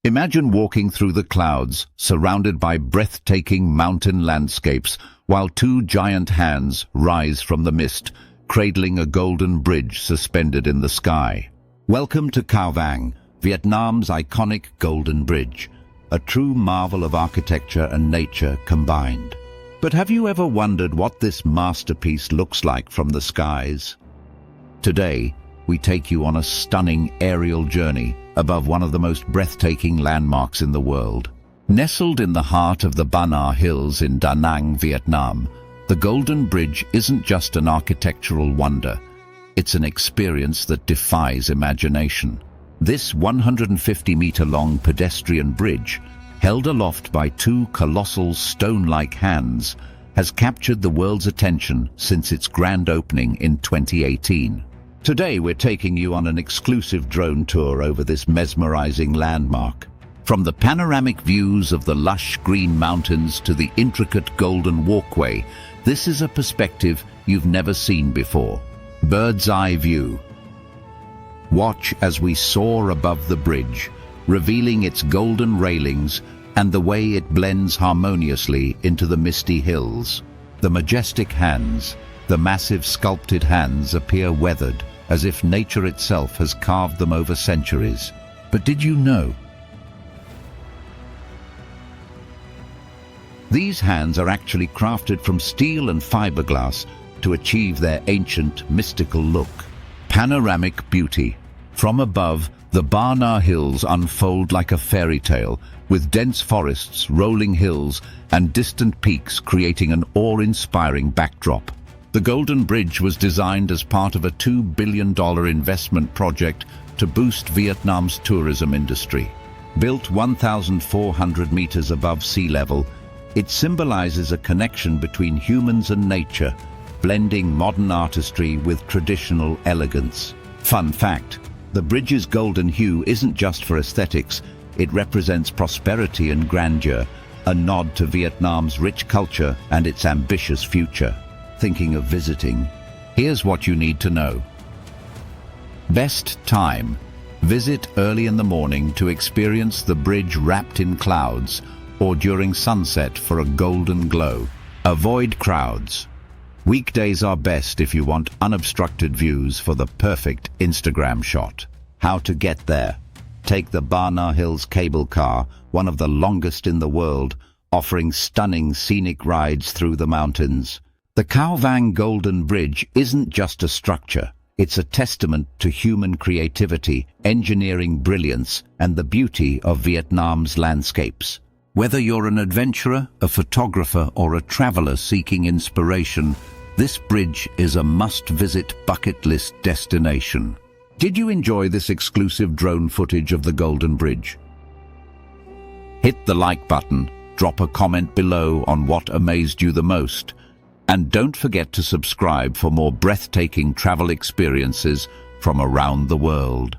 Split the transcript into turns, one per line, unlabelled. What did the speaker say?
Imagine walking through the clouds, surrounded by breathtaking mountain landscapes, while two giant hands rise from the mist, cradling a golden bridge suspended in the sky. Welcome to Cau Vang, Vietnam's iconic golden bridge, a true marvel of architecture and nature combined. But have you ever wondered what this masterpiece looks like from the skies? Today, we take you on a stunning aerial journey above one of the most breathtaking landmarks in the world. Nestled in the heart of the Ba Na Hills in Da Nang, Vietnam, the Golden Bridge isn't just an architectural wonder. It's an experience that defies imagination. This 150-meter-long pedestrian bridge, held aloft by two colossal stone-like hands, has captured the world's attention since its grand opening in 2018. Today we're taking you on an exclusive drone tour over this mesmerizing landmark. From the panoramic views of the lush green mountains to the intricate golden walkway, this is a perspective you've never seen before. Bird's eye view. Watch as we soar above the bridge, revealing its golden railings and the way it blends harmoniously into the misty hills. The majestic hands, the massive sculpted hands, appear weathered, as if nature itself has carved them over centuries. But did you know? These hands are actually crafted from steel and fiberglass to achieve their ancient, mystical look. Panoramic beauty. From above, the Ba Na Hills unfold like a fairy tale, with dense forests, rolling hills, and distant peaks creating an awe-inspiring backdrop. The Golden Bridge was designed as part of a $2 billion investment project to boost Vietnam's tourism industry. Built 1,400 meters above sea level, it symbolizes a connection between humans and nature, blending modern artistry with traditional elegance. Fun fact, the bridge's golden hue isn't just for aesthetics, it represents prosperity and grandeur, a nod to Vietnam's rich culture and its ambitious future. Thinking of visiting? Here's what you need to know. Best time. Visit early in the morning to experience the bridge wrapped in clouds, or during sunset for a golden glow. Avoid crowds. Weekdays are best if you want unobstructed views for the perfect Instagram shot. How to get there? Take the Ba Na Hills cable car, one of the longest in the world, offering stunning scenic rides through the mountains. The Cau Vang Golden Bridge isn't just a structure. It's a testament to human creativity, engineering brilliance, and the beauty of Vietnam's landscapes. Whether you're an adventurer, a photographer, or a traveler seeking inspiration, this bridge is a must-visit bucket list destination. Did you enjoy this exclusive drone footage of the Golden Bridge? Hit the like button, drop a comment below on what amazed you the most, and don't forget to subscribe for more breathtaking travel experiences from around the world.